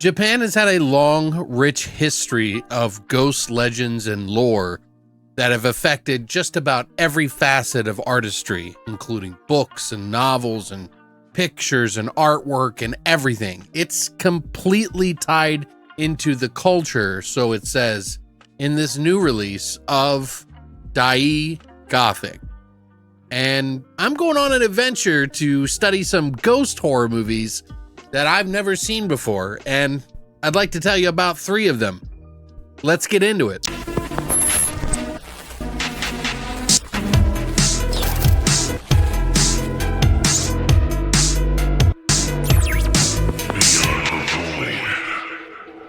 Japan has had a long, rich history of ghost legends and lore that have affected just about every facet of artistry, including books and novels and pictures and artwork and everything. It's completely tied into the culture, so it says, in this new release of Daiei Gothic. And I'm going on an adventure to study some ghost horror movies that I've never seen before, and I'd like to tell you about 3 of them. Let's get into it.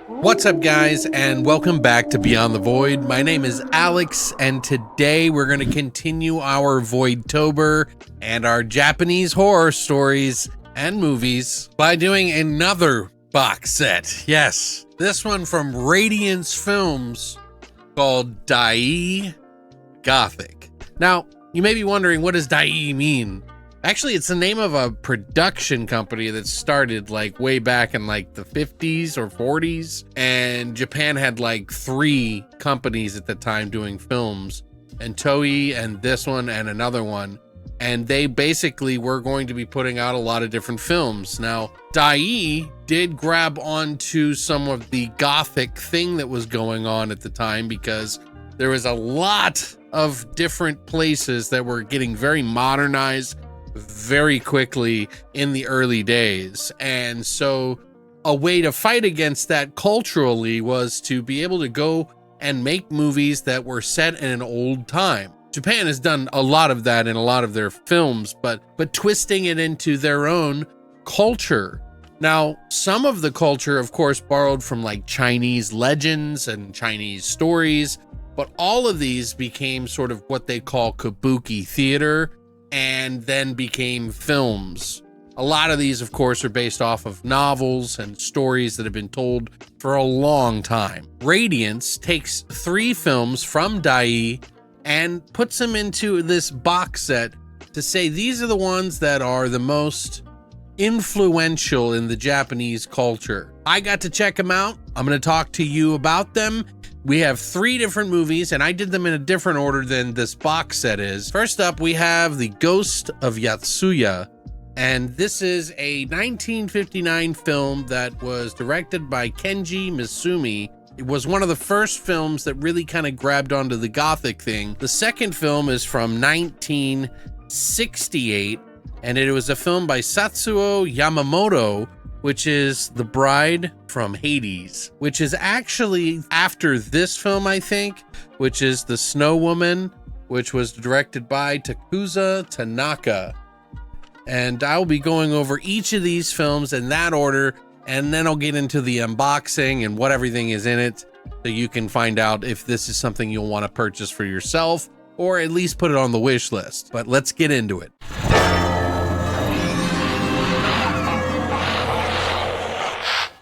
What's up, guys, and welcome back to Beyond the Void. My name is Alex, and today we're going to continue our Voidtober and our Japanese horror stories and movies by doing another box set. Yes, this one from Radiance Films called Daiei Gothic. Now, you may be wondering, what does Daiei mean? Actually, it's the name of a production company that started like way back in like the 50s or 40s. And Japan had like 3 companies at the time doing films, and Toei and this one and another one. And they basically were going to be putting out a lot of different films. Now, Daiei did grab onto some of the Gothic thing that was going on at the time, because there was a lot of different places that were getting very modernized very quickly in the early days. And so a way to fight against that culturally was to be able to go and make movies that were set in an old time. Japan has done a lot of that in a lot of their films, but twisting it into their own culture. Now, some of the culture, of course, borrowed from like Chinese legends and Chinese stories, but all of these became sort of what they call kabuki theater, and then became films. A lot of these, of course, are based off of novels and stories that have been told for a long time. Radiance takes 3 films from Daiei and puts them into this box set to say these are the ones that are the most influential in the Japanese culture. I got to check them out. I'm going to talk to you about them. We have 3 different movies, and I did them in a different order than this box set is. First up, we have the Ghost of Yotsuya, and this is a 1959 film that was directed by Kenji Misumi. It was one of the first films that really kind of grabbed onto the Gothic thing. The second film is from 1968, and it was a film by Satsuo Yamamoto, which is The Bride from Hades, which is actually after this film, I think, which is The Snow Woman, which was directed by Takusa Tanaka. And I'll be going over each of these films in that order, and then I'll get into the unboxing and what everything is in it, so you can find out if this is something you'll want to purchase for yourself, or at least put it on the wish list. But let's get into it.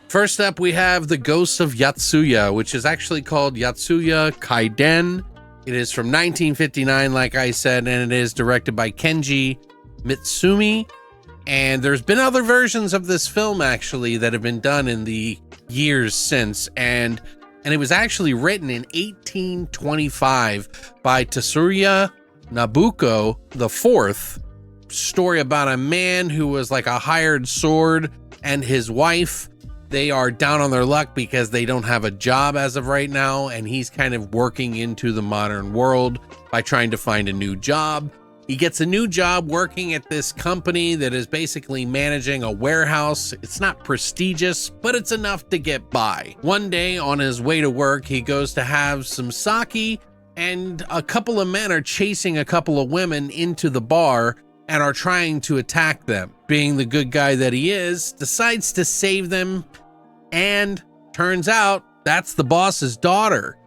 First up, we have the Ghost of Yotsuya, which is actually called Yotsuya Kaiden. It is from 1959, like I said, and it is directed by Kenji Mitsumi. And there's been other versions of this film, actually, that have been done in the years since. And it was actually written in 1825 by Tetsuya Nobuko IV. Story about a man who was like a hired sword, and his wife. They are down on their luck because they don't have a job as of right now, and he's kind of working into the modern world by trying to find a new job. He gets a new job working at this company that is basically managing a warehouse. It's not prestigious, but it's enough to get by. One day on his way to work, he goes to have some sake, and a couple of men are chasing a couple of women into the bar and are trying to attack them. Being the good guy that he is, decides to save them, and turns out that's the boss's daughter.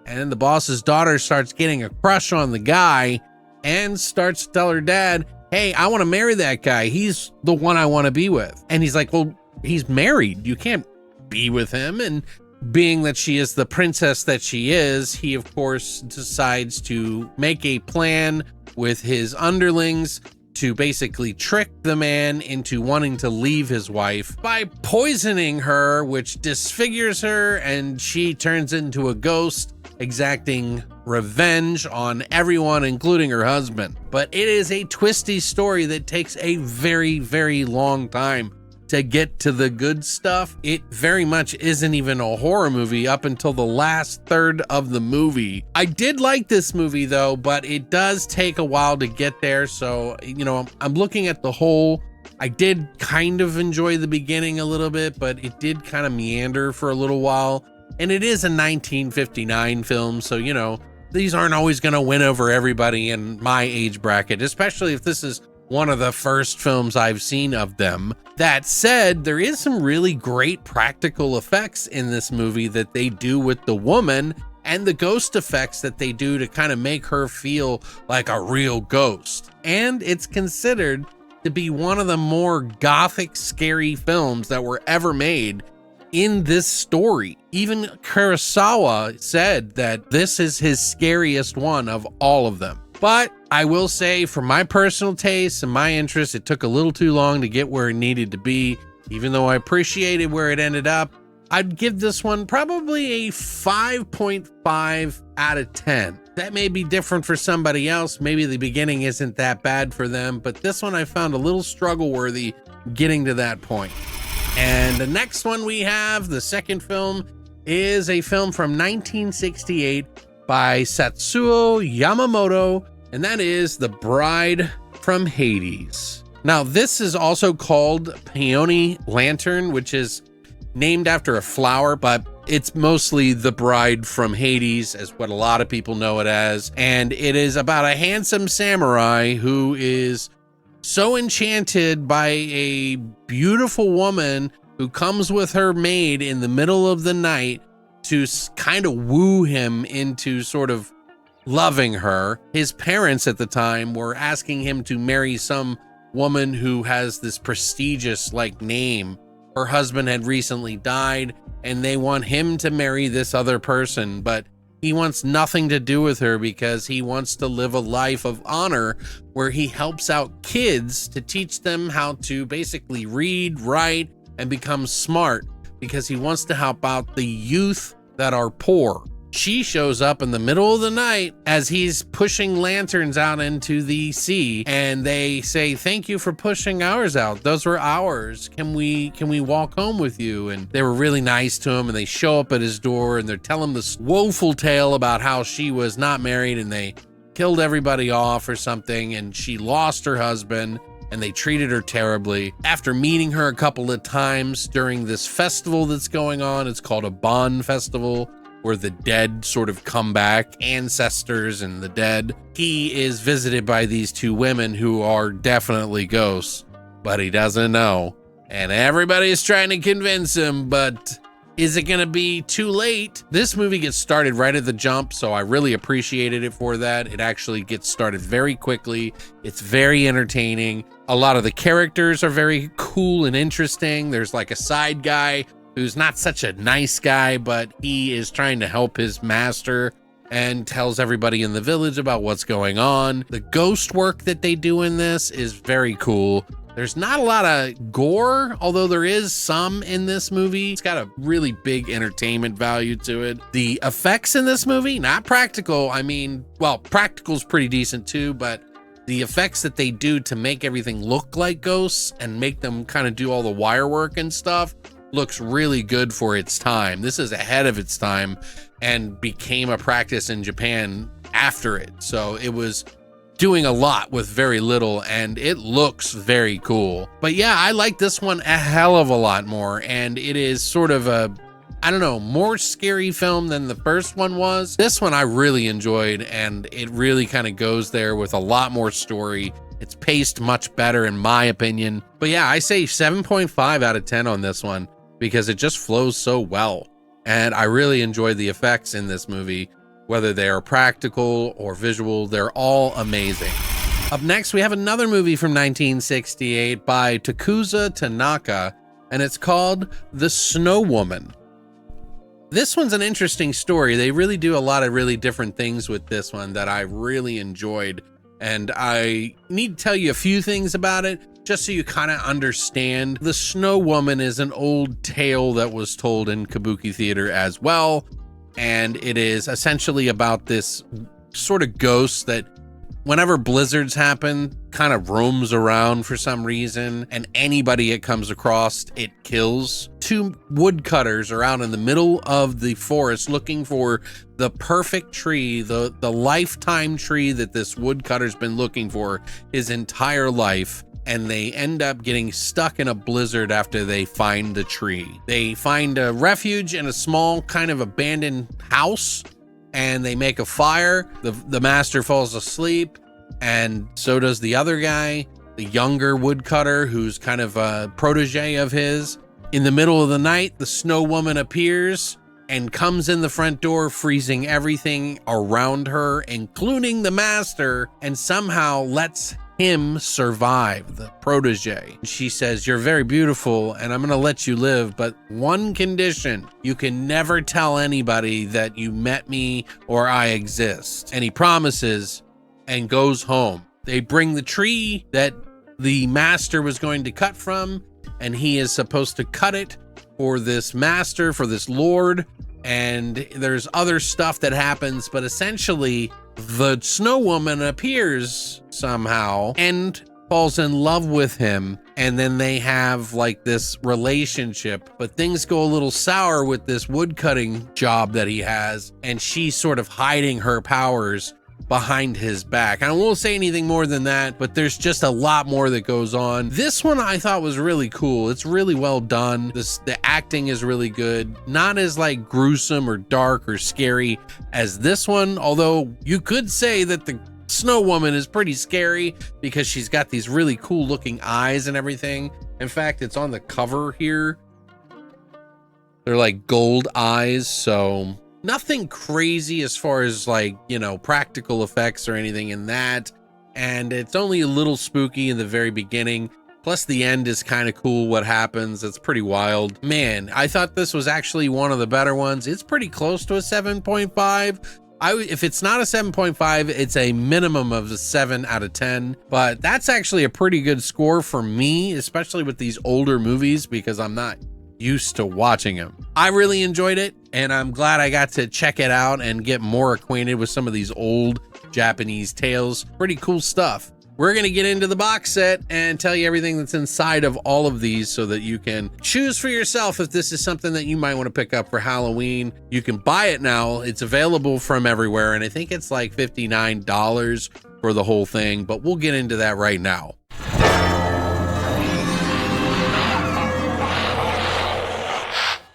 And then the boss's daughter starts getting a crush on the guy and starts to tell her dad, hey, I want to marry that guy. He's the one I want to be with. And he's like, well, he's married. You can't be with him. And being that she is the princess that she is, he, of course, decides to make a plan with his underlings to basically trick the man into wanting to leave his wife by poisoning her, which disfigures her, and she turns into a ghost, exacting revenge on everyone, including her husband. But it is a twisty story that takes a very, very long time to get to the good stuff. It very much isn't even a horror movie up until the last third of the movie. I did like this movie though, but it does take a while to get there. So, you know, I'm looking at the whole. I did kind of enjoy the beginning a little bit, but it did kind of meander for a little while. And it is a 1959 film, so, you know, these aren't always going to win over everybody in my age bracket, especially if this is one of the first films I've seen of them. That said, there is some really great practical effects in this movie that they do with the woman, and the ghost effects that they do to kind of make her feel like a real ghost. And it's considered to be one of the more gothic, scary films that were ever made in this story. Even Kurosawa said that this is his scariest one of all of them. But I will say, for my personal taste and my interest, it took a little too long to get where it needed to be. Even though I appreciated where it ended up, I'd give this one probably a 5.5 out of 10. That may be different for somebody else. Maybe the beginning isn't that bad for them, but this one I found a little struggle worthy getting to that point. And the next one we have, the second film, is a film from 1968 by Satsuo Yamamoto, and that is The Bride from Hades. Now, this is also called Peony Lantern, which is named after a flower, but it's mostly The Bride from Hades, as what a lot of people know it as. And it is about a handsome samurai who is so enchanted by a beautiful woman who comes with her maid in the middle of the night to kind of woo him into sort of loving her. His parents at the time were asking him to marry some woman who has this prestigious name. Her husband had recently died, and they want him to marry this other person, but he wants nothing to do with her because he wants to live a life of honor where he helps out kids to teach them how to basically read, write, and become smart, because he wants to help out the youth that are poor. She shows up in the middle of the night as he's pushing lanterns out into the sea, and they say, "Thank you for pushing ours out. Those were ours. Can we walk home with you?" And they were really nice to him, and they show up at his door and they're telling him this woeful tale about how she was not married and they killed everybody off or something, and she lost her husband and they treated her terribly. After meeting her a couple of times during this festival that's going on, it's called a Bon Festival, where the dead sort of come back, ancestors and the dead. He is visited by these two women who are definitely ghosts, but he doesn't know. And everybody's trying to convince him, but is it gonna be too late? This movie gets started right at the jump, so I really appreciated it for that. It actually gets started very quickly. It's very entertaining. A lot of the characters are very cool and interesting. There's a side guy who's not such a nice guy, but he is trying to help his master and tells everybody in the village about what's going on. The ghost work that they do in this is very cool. There's not a lot of gore, although there is some in this movie. It's got a really big entertainment value to it. The effects in this movie, not practical. I mean, well, practical's pretty decent too, but the effects that they do to make everything look like ghosts and make them kind of do all the wire work and stuff looks really good for its time. This is ahead of its time and became a practice in Japan after it. So it was doing a lot with very little, and it looks very cool. But yeah, I like this one a hell of a lot more, and it is sort of a, I don't know, more scary film than the first one was. This one I really enjoyed, and it really kind of goes there with a lot more story. It's paced much better in my opinion. But yeah, I say 7.5 out of 10 on this one because it just flows so well. And I really enjoyed the effects in this movie. Whether they are practical or visual, they're all amazing. Up next, we have another movie from 1968 by Takusa Tanaka, and it's called The Snow Woman. This one's an interesting story. They really do a lot of really different things with this one that I really enjoyed. And I need to tell you a few things about it, just so you kind of understand. The Snow Woman is an old tale that was told in Kabuki theater as well. And it is essentially about this sort of ghost that whenever blizzards happen, kind of roams around for some reason, and anybody it comes across, it kills. Two woodcutters are out in the middle of the forest looking for the perfect tree, the lifetime tree that this woodcutter's been looking for his entire life. And they end up getting stuck in a blizzard after they find the tree. They find a refuge in a small kind of abandoned house, and they make a fire. The master falls asleep, and so does the other guy, the younger woodcutter, who's kind of a protege of his. In the middle of the night, the Snow Woman appears and comes in the front door, freezing everything around her, including the master, and somehow lets him survive, the protege. She says, "You're very beautiful and I'm gonna let you live, but one condition: you can never tell anybody that you met me or I exist." And he promises and goes home. They bring the tree that the master was going to cut from, and he is supposed to cut it for this master, for this lord. And there's other stuff that happens, but essentially the Snow Woman appears somehow and falls in love with him, and then they have like this relationship, but things go a little sour with this woodcutting job that he has, and she's sort of hiding her powers behind his back. I won't say anything more than that, but there's just a lot more that goes on. This one I thought was really cool. It's really well done. The acting is really good. Not as like gruesome or dark or scary as this one, although you could say that the Snow Woman is pretty scary because she's got these really cool looking eyes and everything. In fact, it's on the cover here. They're like gold eyes, so nothing crazy as far as like, you know, practical effects or anything in that. And it's only a little spooky in the very beginning. Plus the end is kind of cool what happens. It's pretty wild. Man, I thought this was actually one of the better ones. It's pretty close to a 7.5. If it's not a 7.5, it's a minimum of a 7 out of 10. But that's actually a pretty good score for me, especially with these older movies, because I'm not used to watching them. I really enjoyed it, and I'm glad I got to check it out and get more acquainted with some of these old Japanese tales. Pretty cool stuff. We're going to get into the box set and tell you everything that's inside of all of these so that you can choose for yourself if this is something that you might want to pick up for Halloween. You can buy it now. It's available from everywhere, and I think it's like $59 for the whole thing, but we'll get into that right now.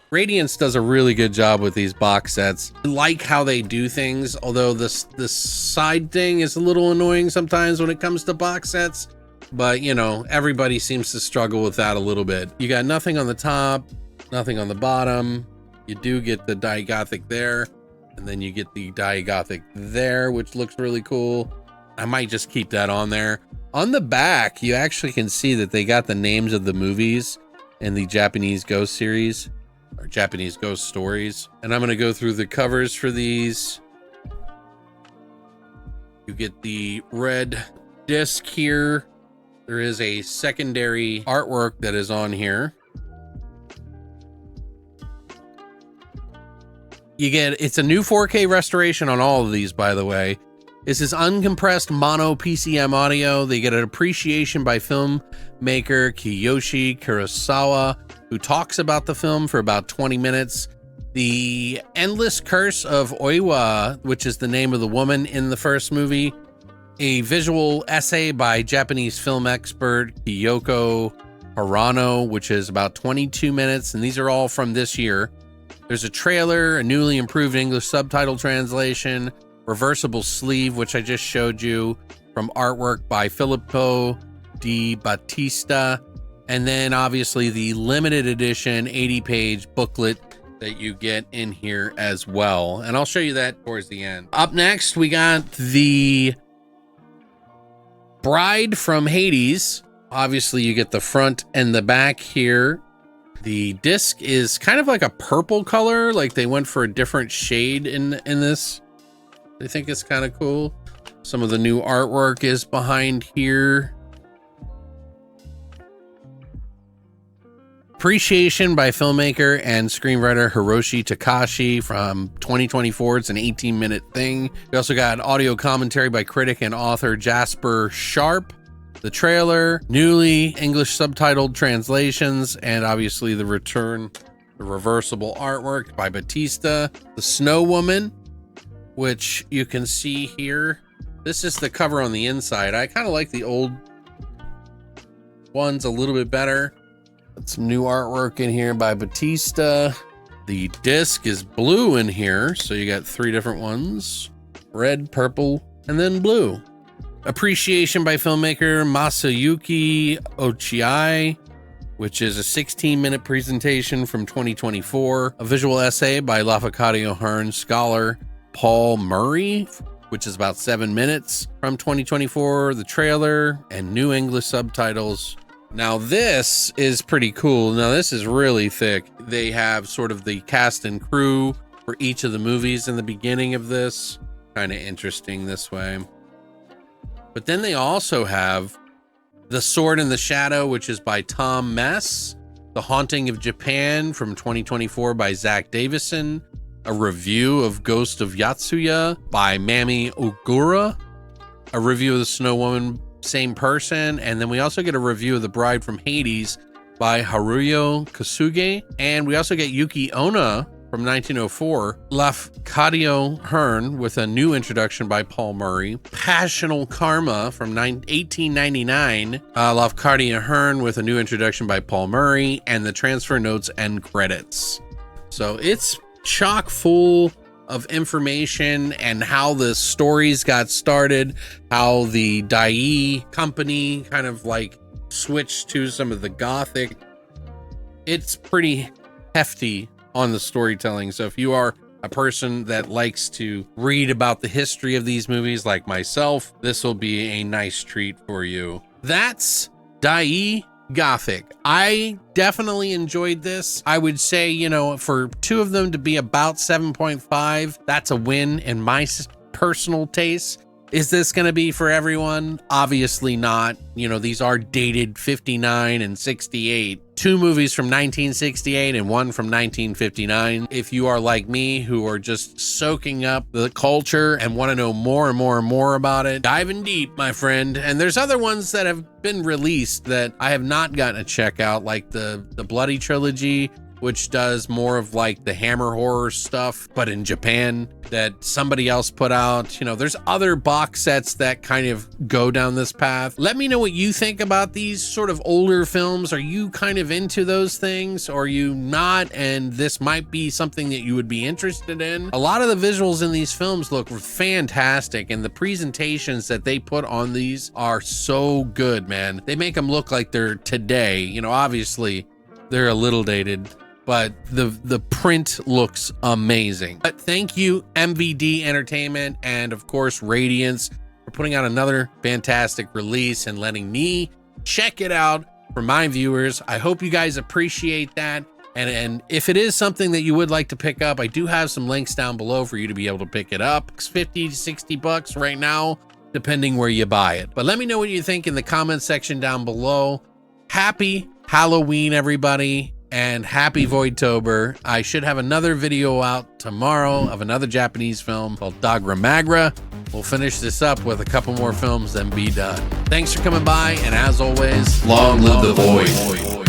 Radiance does a really good job with these box sets. I like how they do things, although this side thing is a little annoying sometimes when it comes to box sets. But, you know, everybody seems to struggle with that a little bit. You got nothing on the top, nothing on the bottom. You do get the Daiei Gothic there, and then you get the Daiei Gothic there, which looks really cool. I might just keep that on there. On the back, you actually can see that they got the names of the movies in the Japanese Ghost series, or Japanese ghost stories. And I'm going to go through the covers for these. You get the red disc here. There is a secondary artwork that is on here. It's a new 4K restoration on all of these, by the way. This is uncompressed mono PCM audio. They get an appreciation by filmmaker Kiyoshi Kurosawa, who talks about the film for about 20 minutes. The Endless Curse of Oiwa, which is the name of the woman in the first movie. A visual essay by Japanese film expert Kyoko Harano, which is about 22 minutes, and these are all from this year. There's a trailer, a newly improved English subtitle translation, reversible sleeve, which I just showed you, from artwork by Filippo Di Battista, and then obviously the limited edition 80-page booklet that you get in here as well. And I'll show you that towards the end. Up next, we got the Bride from Hades. Obviously, you get the front and the back here. The disc is kind of like a purple color, like they went for a different shade in this. I think it's kind of cool. Some of the new artwork is behind here. Appreciation by filmmaker and screenwriter Hiroshi Takashi from 2024. It's an 18-minute thing. We also got audio commentary by critic and author Jasper Sharp. The trailer, newly English subtitled translations, and obviously the reversible artwork by Batista. The Snow Woman, which you can see here. This is the cover on the inside. I kind of like the old ones a little bit better. Some new artwork in here by Batista. The disc is blue in here, so you got 3 different ones: red, purple, and then blue. Appreciation by filmmaker Masayuki Ochiai, which is a 16-minute presentation from 2024. A visual essay by Lafcadio Hearn scholar Paul Murray, which is about 7 minutes from 2024. The trailer and new English subtitles. Now this is pretty cool. Now this is really thick. They have sort of the cast and crew for each of the movies in the beginning of this. Kind of interesting this way. But then they also have The Sword in the Shadow, which is by Tom Mess. The Haunting of Japan from 2024 by Zach Davison. A review of Ghost of Yotsuya by Mami Ogura. A review of The Snow Woman, same person. And then we also get a review of The Bride from Hades by Haruyo Kasuge. And we also get Yuki Onna from 1904. Lafcadio Hearn with a new introduction by Paul Murray. Passional Karma from 1899. Lafcadio Hearn with a new introduction by Paul Murray, and the transfer notes and credits. So it's chock full of information and how the stories got started, how the Daiei company kind of like switched to some of the Gothic. It's pretty hefty on the storytelling. So if you are a person that likes to read about the history of these movies like myself, this will be a nice treat for you. That's Daiei Gothic. I definitely enjoyed this. I would say, you know, for 2 of them to be about 7.5, that's a win in my personal taste. Is this going to be for everyone? Obviously not. You know, these are dated 59 and 68. 2 movies from 1968 and 1 from 1959. If you are like me, who are just soaking up the culture and want to know more and more and more about it, dive in deep, my friend. And there's other ones that have been released that I have not gotten to check out, like the Bloody Trilogy, which does more of like the Hammer horror stuff, but in Japan, that somebody else put out. You know, there's other box sets that kind of go down this path. Let me know what you think about these sort of older films. Are you kind of into those things, or are you not? And this might be something that you would be interested in. A lot of the visuals in these films look fantastic, and the presentations that they put on these are so good, man. They make them look like they're today. You know, obviously they're a little dated, but the print looks amazing. But thank you, MVD Entertainment, and of course Radiance, for putting out another fantastic release and letting me check it out for my viewers. I hope you guys appreciate that. And if it is something that you would like to pick up, I do have some links down below for you to be able to pick it up. It's 50 to 60 bucks right now, depending where you buy it. But let me know what you think in the comment section down below. Happy Halloween, everybody, and happy Voidtober. I should have another video out tomorrow of another Japanese film called Dagra Magra. We'll finish this up with a couple more films, then be done. Thanks for coming by, and as always, long live the Void.